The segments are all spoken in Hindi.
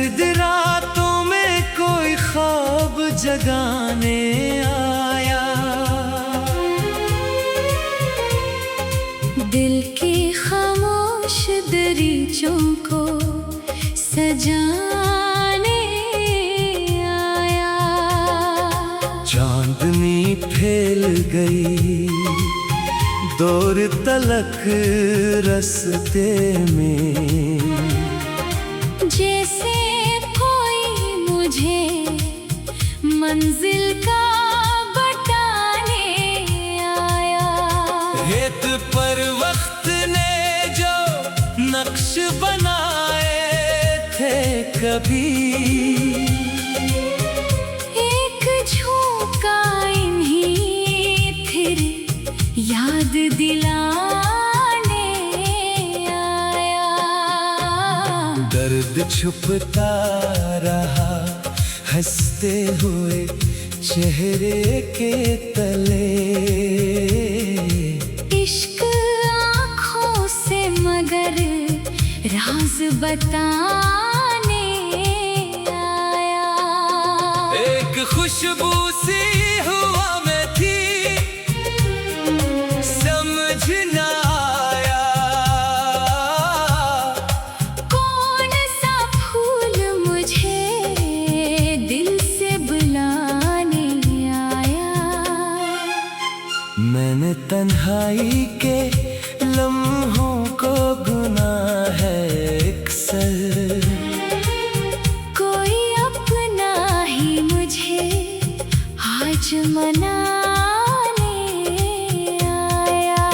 सर्द रातों में कोई ख्वाब जगाने आया, दिल की खामोश दरीचों को सजाने आया। चांदनी फैल गई दूर तलक रस्ते में, जैसे कोई मुझे मंजिल का बताने आया। रेत पर वक्त ने जो नक्श बनाए थे कभी, एक झोंका इन्हीं फिर याद दिलाने आया। दर्द छुपता रहा हंसते हुए चेहरे के तले, इश्क आँखों से मगर राज बताने आया। एक खुशबू सी हुआ में थी, समझ ना आया कौन सा फूल मुझे दिल से बुलाने आया। मैंने तन्हाई के लम्हों को गुना है अक्सर, कोई अपना ही मुझे आज मनाने आया।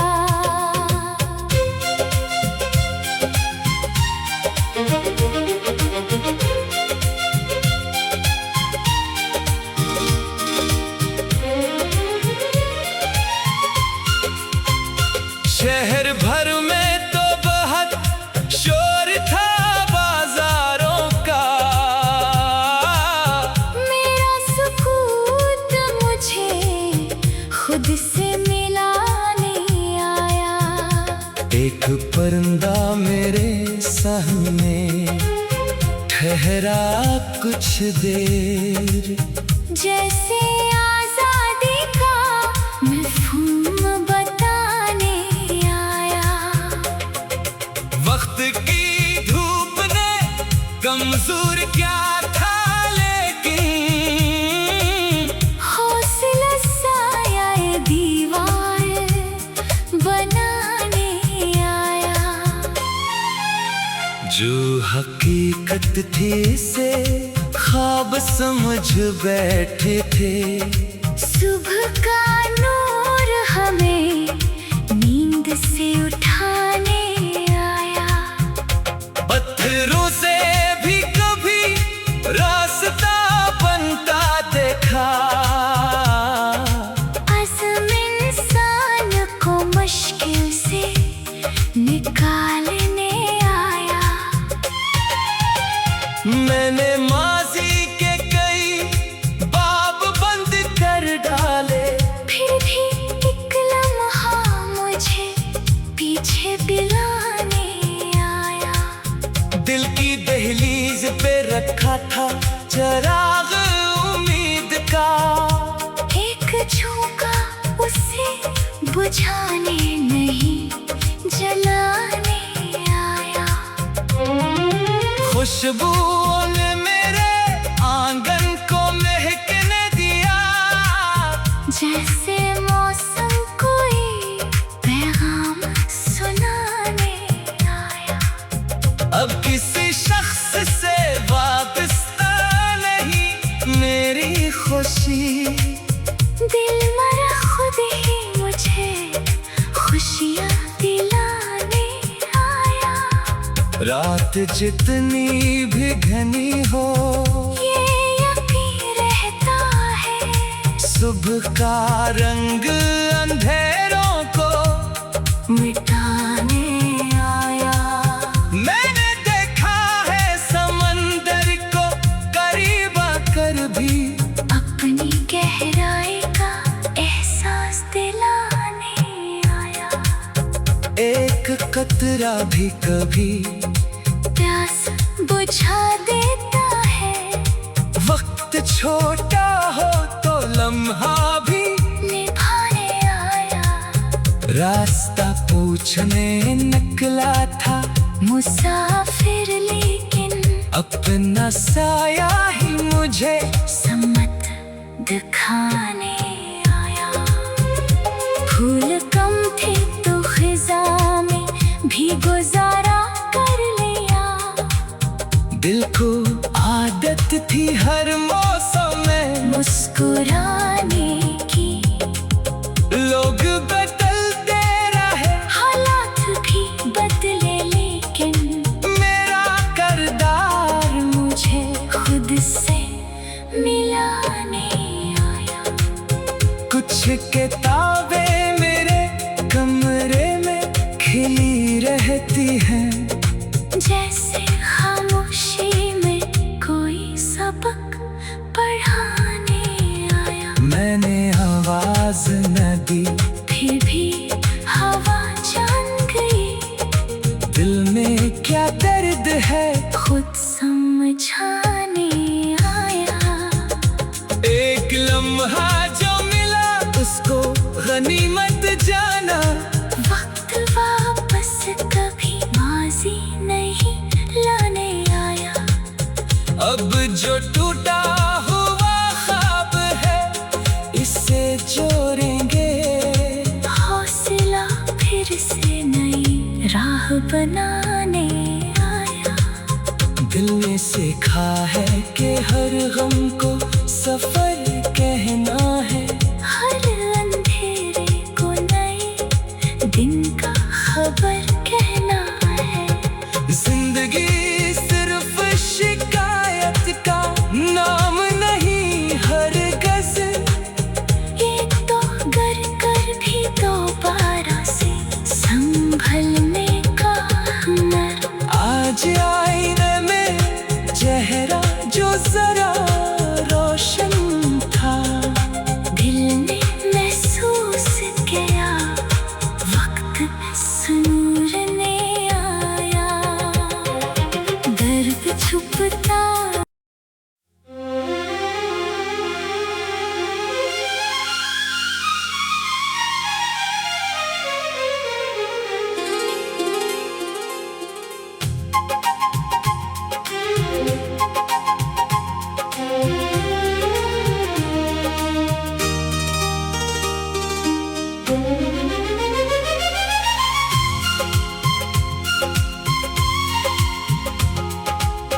शहर भर में तो बहुत शोर था बाजारों का, मेरा सुकून मुझे खुद से मिलाने आया। एक परिंदा मेरे सामने ठहरा कुछ देर, जैसे आजादी का मफ़हूम बताने आया। वक्त की धूप ने कमजोर क्या था लेकिन, हौसला साया दीवार बनाने आया। जो हकीकत थी से ख्वाब समझ बैठे थे, सुबह का नूर हमें नींद से उठाने आया। पत्थरों से भी कभी रास्ता बनता देखा, अज़्म इंसान को मुश्किल से निकालने आया। मैंने माजी के कई बाब बंद कर डाले, फिर भी एक लम्हा मुझे पीछे बुलाने आया। दिल की दहलीज पे रखा था चराग उम्मीद का, एक झोंका उसे बुझाने नहीं जलाने आया। खुशबू ने मेरे आंगन को महकने दिया, जैसे मौसम कोई पैगाम सुनाने आया। अब किसी शख्स से वाबस्ता नहीं मेरी खुशी, दिल मरा खुद ही मुझे खुशियाँ दिलाने आया। रात जितनी भी घनी हो ये यकीन रहता है, सुबह का रंग अंधेरों को मिटाने आया। मैंने देखा है समंदर को करीब आकर भी, अपनी गहराई का एहसास दिलाने आया। एक कतरा भी कभी प्यास बुझा देता लम्हा भी निभाने आया। रास्ता पूछने निकला था, मुसाफिर लेकिन अपना साया ही मुझे सम्मत दिखाने आया। फूल कम थे तो खिज़ां में भी गुजारा कर लिया। दिल को आदत थी हर मौसम में मुस्कुराने की। लोग बदलते रहे, हालात भी बदले लेकिन मेरा किरदार मुझे खुद से मिलाने आया। कुछ किताबें मेरे कमरे में खिली रहती हैं, जैसे खामोशी में कोई सबक पढ़ाने आया। मैंने आवाज न दी, फिर भी हवा जान गई। दिल में क्या दर्द है खुद समझाने आया। एक लम्हा जो मिला उसको गनीमत जाना। वक्त वापस कभी माजी नहीं लाने आया। अब जो टूटा हुआ ख्वाब है इसे जोड़ेंगे। हौसला फिर से नई राह बनाने आया। दिल ने सीखा है कि हर गम को सफर कहना है। हर अंधेरे को नए दिन का खबर कहना है। जिंदगी सिर्फ शिकायत का नाम नहीं, हर गज एक तो गर कर भी दोबारा से संभलने का हुनर। आज आईने में चेहरा जो जरा रोशन था। दिल ने महसूस किया वक्त सुनूरने आया। दर्द छुपता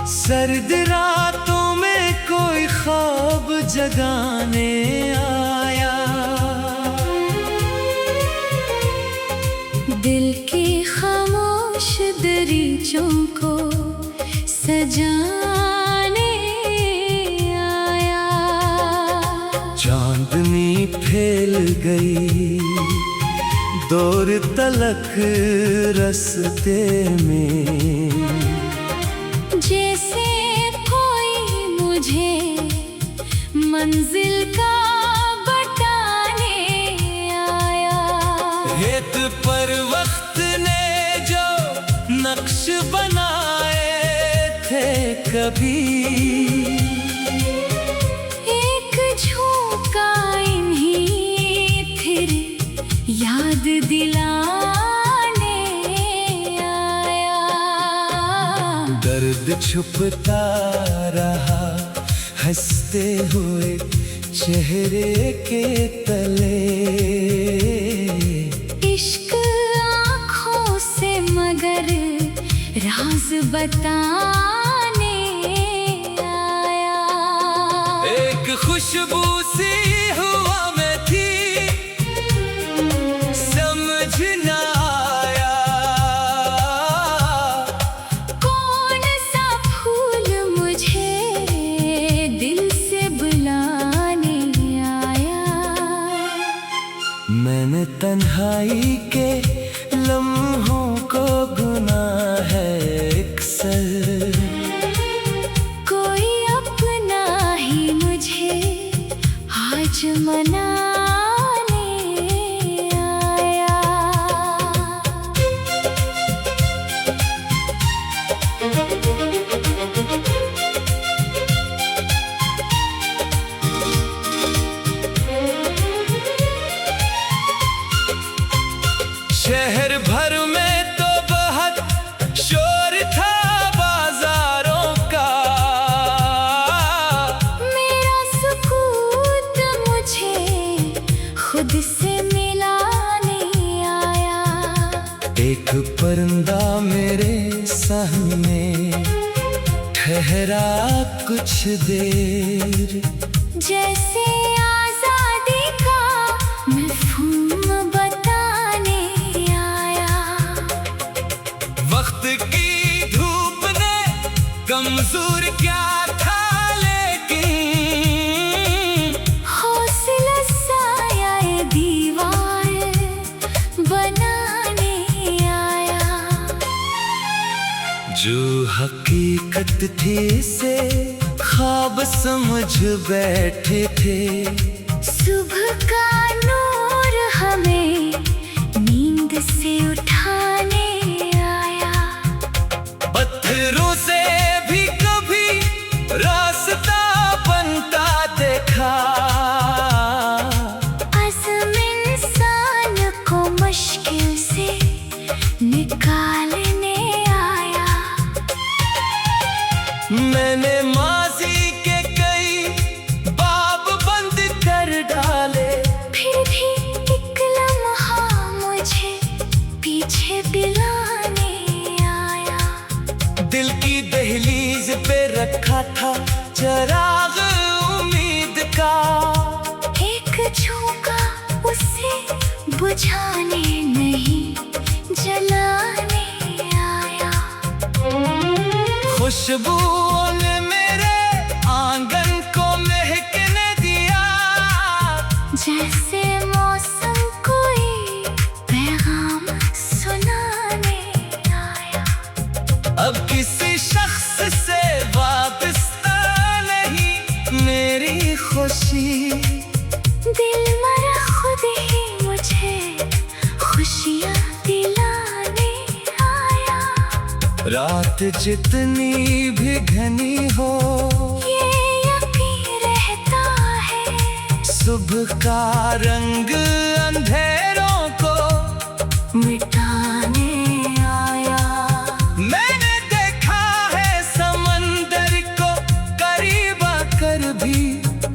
सर्द रातों में कोई ख्वाब जगाने आया। दिल की खामोश दरीचों को सजाने आया। चांदनी फैल गई दूर तलक रस्ते में। जैसे कोई मुझे मंजिल का बताने आया। रेत पर वक्त ने जो नक्श बनाए थे कभी, एक झोंका इन्हीं फिर याद दिलाने आया। दर्द छुपता रहा हंसते हुए चेहरे के तले। इश्क आँखों से मगर राज बताने आया। एक खुशबू सी हुआ में थी, समझ ना आया कौन सा फूल मुझे दिल से बुलाने आया। मैंने तन्हाई के लम्हों को गुना है अक्सर। कोई अपना ही मुझे आज मनाने आया। परिंदा मेरे सामने ठहरा कुछ देर, जैसे आजादी का मफ़हूम बताने आया। वक्त की धूप ने कमजोर क्या था, लेकिन हौसला साया ये दीवार बनाने आया। जो हकीकत थी से ख्वाब समझ बैठे थे, सुबह का नूर हमें नींद से उठाने आया। पत्थरों से भी कभी रास्ता बनता देखा, अज़्म इंसान को मुश्किल से निकालने आया। मैंने माज़ी के कई बाब बंद कर डाले, फिर भी एक लम्हा मुझे पीछे बुलाने आया। दिल की दहलीज पे रखा था चिराग उम्मीद का, एक झोंका उसे बुझाने नहीं जलाने आया। खुशबू ने मेरे आंगन को महकने दिया, जैसे मौसम कोई पैगाम सुनाने आया। अब किसी शख्स से वाबस्ता नहीं मेरी खुशी, दिल मरा खुद ही मुझे खुशियाँ दिलाने आया। रात जितनी भी घनी हो, ये यकीन रहता है, सुबह का रंग अंधेरों को मिटाने आया। मैंने देखा है समंदर को करीब आकर भी,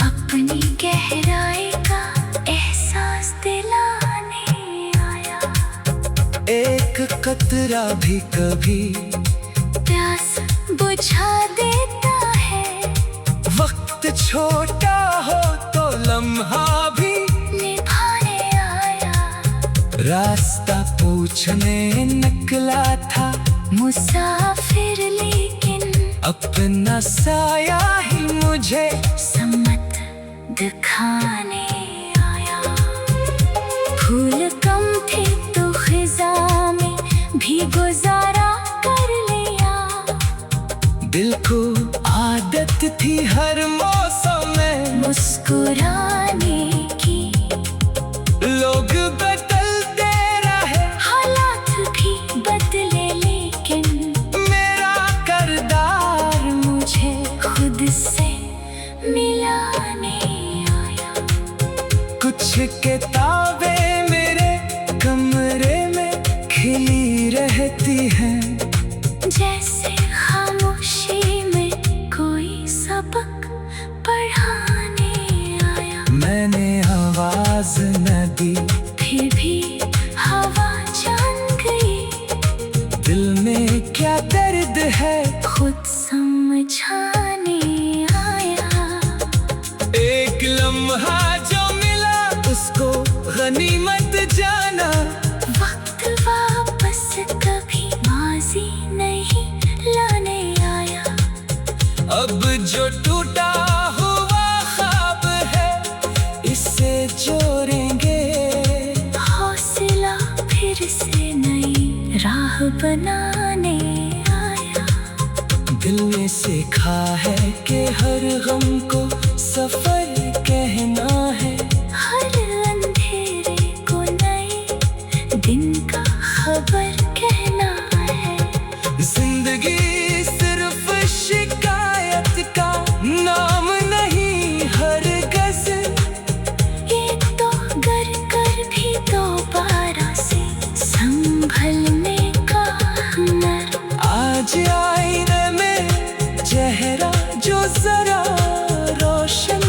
अपनी गहराई का एहसास दिलाने आया। एक कतरा भी कभी प्यास बुझा देता है, वक्त छोटा हो तो लम्हा भी निभाने आया। रास्ता पूछने निकला था, मुसाफिर लेकिन अपना साया ही मुझे सम्मत दिखाने आया। फूल कम थे तो खिज़ां में भी गुजारा कर लिया, दिल को आदत थी हर मौसम में मुस्कुराने की। लोग बदलते रहे, हालात भी बदले, लेकिन मेरा करदार मुझे खुद से मिलाने आया। कुछ किताबें मेरे कमरे में खिली रहती हैं, जैसे खामोशी में कोई सबक पढ़ाने आया। मैंने आवाज न दी, फिर भी हवा जान गई, दिल में क्या दर्द है खुद समझाने आया। एक लम्हा जो मिला उसको गनीमत जाना, वक्त वापस कभी माजी नहीं लाने आया। अब जो टूटा हुआ ख्वाब है इससे जोड़ेंगे, हौसला फिर से नई राह बनाने आया। दिल ने सीखा है कि हर गम को सफर कहना है, हर अंधेरे को नए दिन का खबर कहना है। जिंदगी सिर्फ शिकायत का नाम नहीं, हर गज ये तो गर कर भी दोबारा से संभलने का हुनर। आज आईने में चेहरा जो जरा रोशन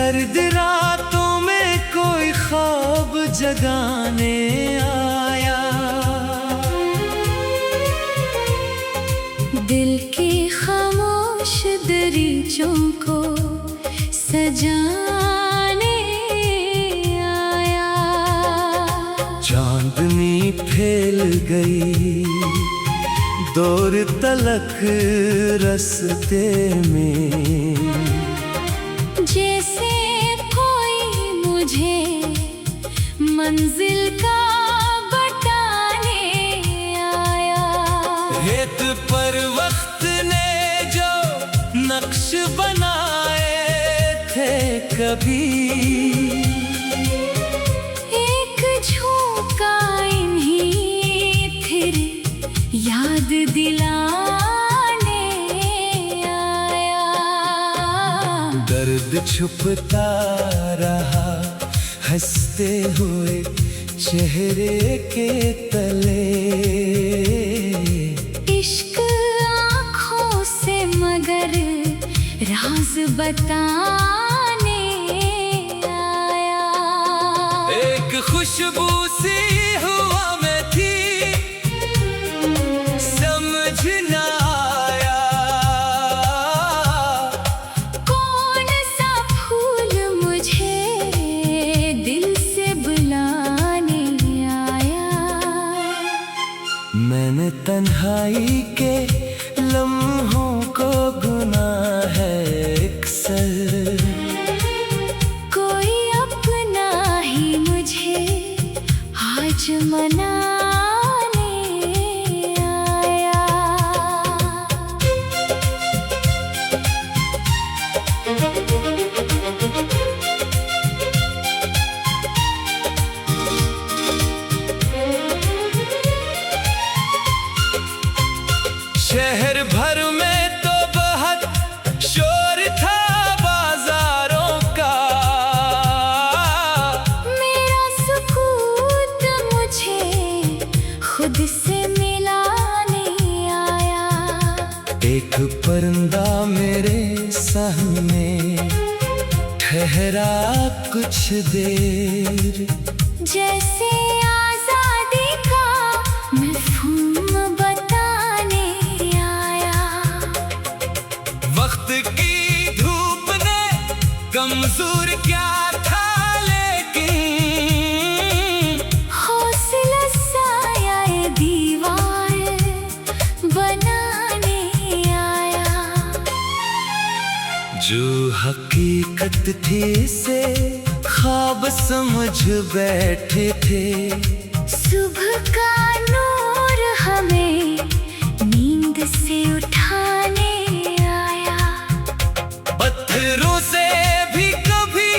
सर्द रातों में कोई ख्वाब जगाने आया, दिल की खामोश दरीचों को सजाने आया। चांदनी फैल गई दूर तलक रस्ते में, जैसे कोई मुझे मंजिल का बताने आया। रेत पर वक्त ने जो नक्श बनाए थे कभी, एक झोंका इन्हीं फिर याद दिलाने आया। दर्द छुपता रहा हंसते हुए चेहरे के तले, इश्क आँखों से मगर राज बताने आया। एक खुशबू सी हुआ में थी, समझ ना आया कौन सा फूल मुझे दिल से बुलाने आया। मैंने तन्हाई के लम्हों को गुना है अक्सर, कोई अपना ही मुझे आज मनाने आया। शहर भर में तो बहुत शोर था बाजारों का, मेरा सुकून मुझे खुद से मिलाने आया। एक परिंदा मेरे सामने ठहरा कुछ देर, जैसे आजादी का मफ़हूम बताने आया। वक्त की धूप ने कमजोर क्या था लेकिन, हौसला साया ये दीवार बनाने आया। जो हकीकत थी से ख्वाब समझ बैठे थे, सुबह का नूर हमें नींद से उठाने आया। पत्थरों से भी कभी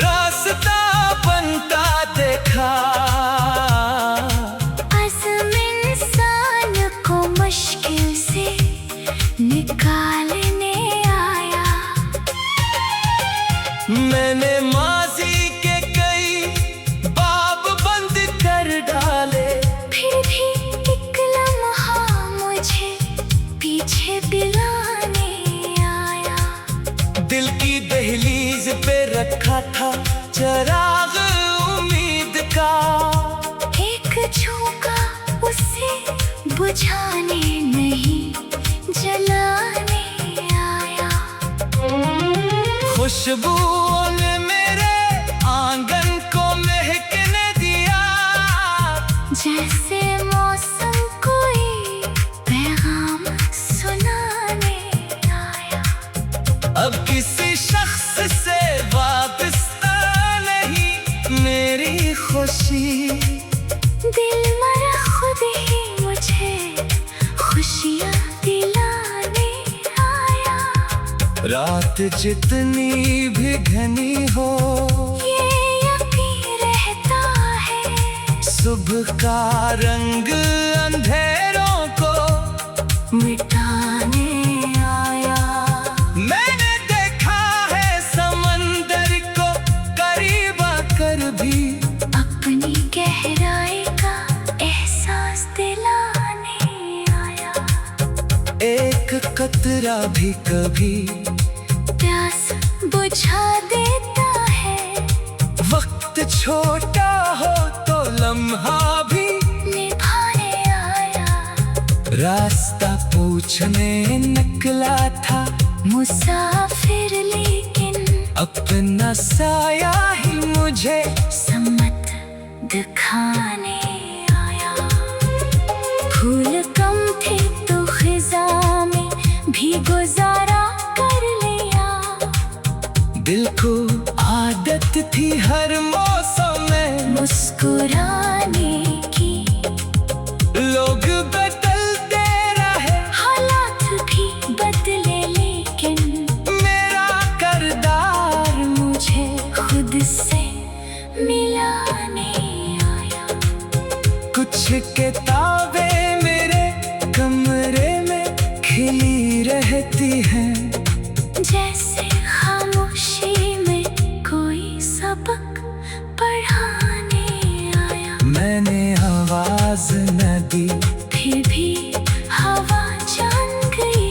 रास्ता बनता देखा, अज़्म इंसान को मुश्किल से निकालने आया। मैंने माजी के कई बाब बंद कर डाले, फिर भी एक लम्हा मुझे पीछे बुलाने आया। दिल की दहलीज पे रखा था चिराग उम्मीद का, एक झोंका उसे बुझाने नहीं जलाने आया। खुशबू ने मेरे आंगन को महकने दिया, जैसे मौसम कोई पैगाम सुनाने आया। अब किसी शख्स से वाबस्ता नहीं मेरी खुशी, दिल मरा खुद ही मुझे खुशियाँ दिलाने आया। रात जितनी भी घनी हो ये यकीन रहता है, सुबह का रंग अंधेरों को मिटाने आया। मैंने देखा है समंदर को करीब आकर भी, अपनी गहराई का एहसास दिलाने आया। एक कतरा भी कभी प्यास बुझा देता छोटा हो तो लम्हा भी निभाने आया। रास्ता पूछने निकला था मुसाफिर लेकिन अपना साया ही मुझे सम्मत दिखाने आया। फूल कम थे तो खिज़ां में भी गुजारा कर लिया। दिल को आदत थी हर मौसम में मुस्कुराने की। लोग बदलते रहे हालात भी बदले लेकिन मेरा किरदार मुझे खुद से मिलाने आया। कुछ किताबें मेरे कमरे में खिली रहती हैं जैसे खामोशी में कोई सबक पढ़ाने आया। मैंने आवाज न दी फिर भी हवा जान गई।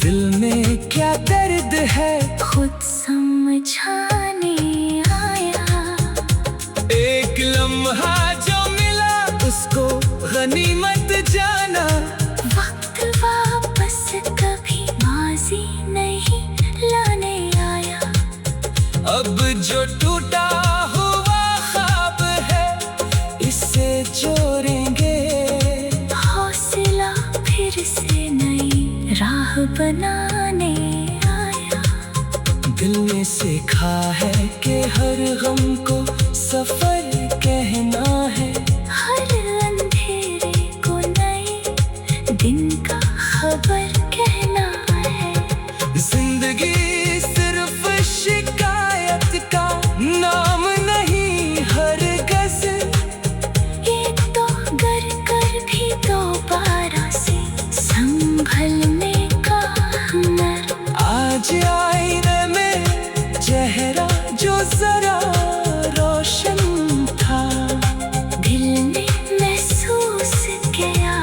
दिल में क्या दर्द है खुद समझाने आया। एक लम्हा जो मिला उसको गनीमत जाना। वक्त वापस कभी माजी नहीं लाने आया। अब जो टूटा हुआ ख्वाब है इसे जोड़ेंगे। हौसला फिर से नई राह बनाने आया। दिल ने सीखा है कि हर गम को सफर कहना है। हर अंधेरे को नए दिन का खबर कहना है। जिंदगी सिर्फ शिकायत का नाम नहीं हरगिज़। एक तो गर कर भी दोबारा से संभलने का हुनर। आज आईने में चेहरा जो जरा रोशन था। दिल ने महसूस किया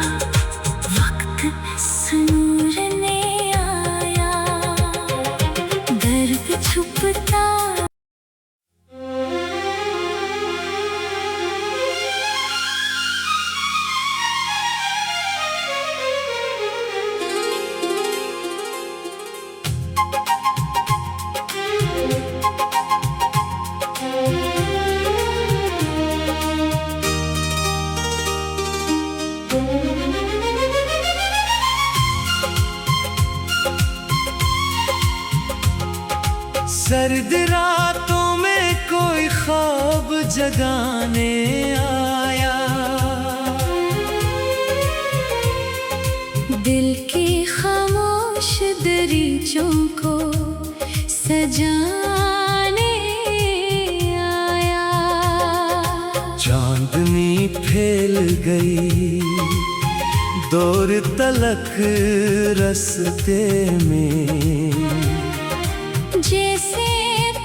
वक्त संूरने आया। दर्द छुपता सर्द रातों में कोई ख्वाब जगाने आया। दिल की खामोश दरीचों को सजाने आया। चांदनी फैल गई दूर तलक रस्ते में। जैसे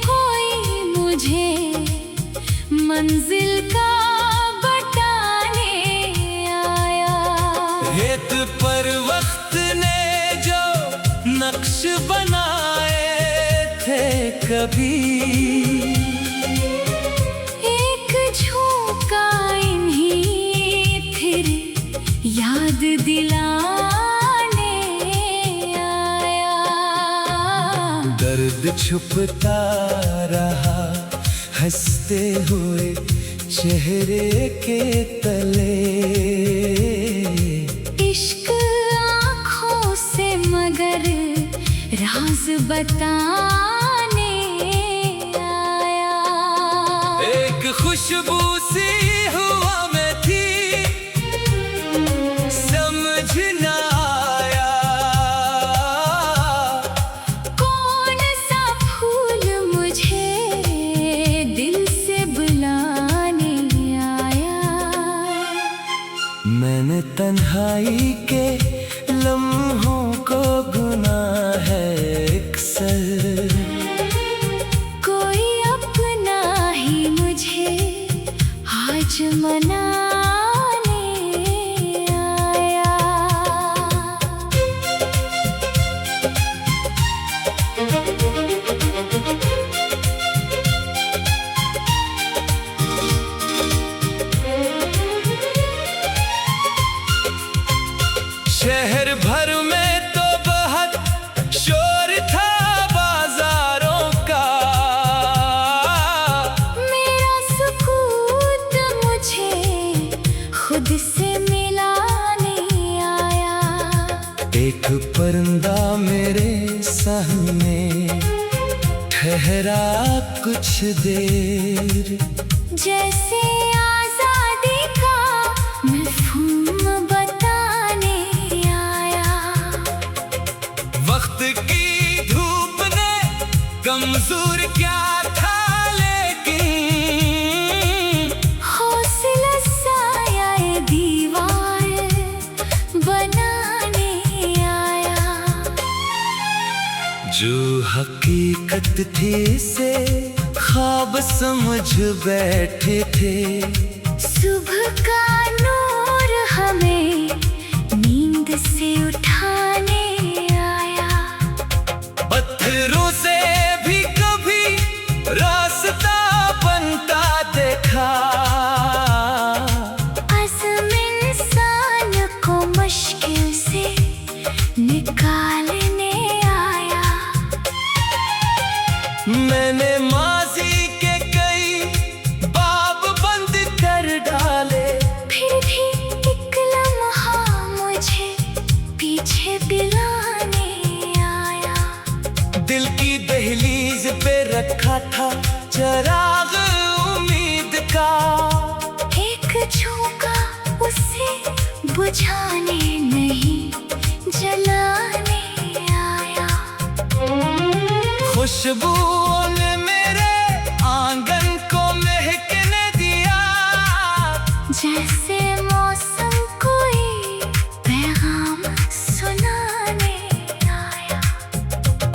कोई मुझे मंजिल का बताने आया। रेत पर वक्त ने जो नक्श बनाए थे कभी। एक झोंका इन्हीं फिर याद दिलाने आया। दर्द छुपता रहा हंसते हुए चेहरे के तले। इश्क आँखों से मगर राज बताने आया। एक खुशबू सी हुआ में थी समझ न आया। कौन सा फूल मुझे दिल से बुलाने आया। मैंने तन्हाई के लम्हों को गुना है अक्सर। कोई अपना ही मुझे आज मनाने आया। खुद से मिलाने आया। एक परिंदा मेरे सामने ठहरा कुछ देर, जैसे आजादी का मफ़हूम बताने आया। वक्त की धूप ने कमजोर क्या था, लेकिन हौसला साया दीवार बनाने आया। जो हकीकत थी से ख्वाब समझ बैठे थे, सुबह का नूर हमें नींद से उठाने आया। पत्थरों से भी कभी रास्ता बनता देखा, अज़्म इंसान को मुश्किल से निकालने आया। मैंने माजी के कई बाब बंद कर डाले, फिर भी एक लम्हा मुझे पीछे बुलाने आया। दिल की दहलीज पे रखा था चिराग उम्मीद का, एक झोंका उसे बुझाने नहीं जलाने आया। खुशबू ने मेरे आंगन को महकने दिया, जैसे मौसम कोई पैगाम सुनाने आया।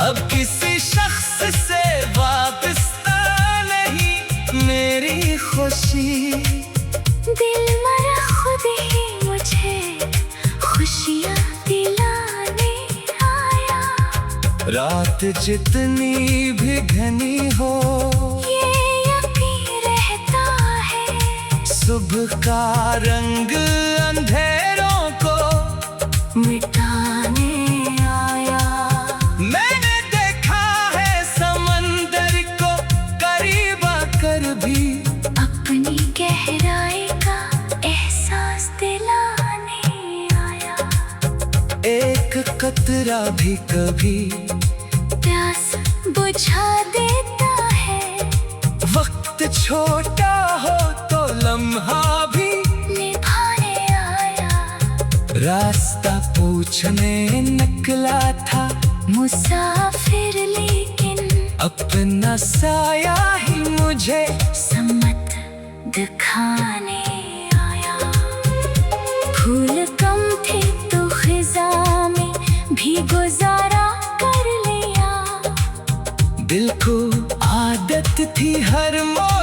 अब किसी शख्स से वाबस्ता नहीं मेरी खुशी, दिल मरा खुद ही मुझे खुशियाँ दिलाने आया। रात जितनी भी घनी हो, ये यकीन रहता है, सुबह का रंग अंधेरों को मिटाने आया। मैंने देखा है समंदर को करीब आकर भी, अपनी गहराई का एहसास दिलाने आया। एक कतरा भी कभी प्यास बुझा देता है, वक्त छोटा हो तो लम्हा भी निभाने आया। रास्ता पूछने निकला था मुसाफिर लेकिन अपना साया ही मुझे सम्मत दिखाने आया। फूल कम थे तो खिज़ा में भी गुजारा कर लिया। दिल को आदत थी हर मौसम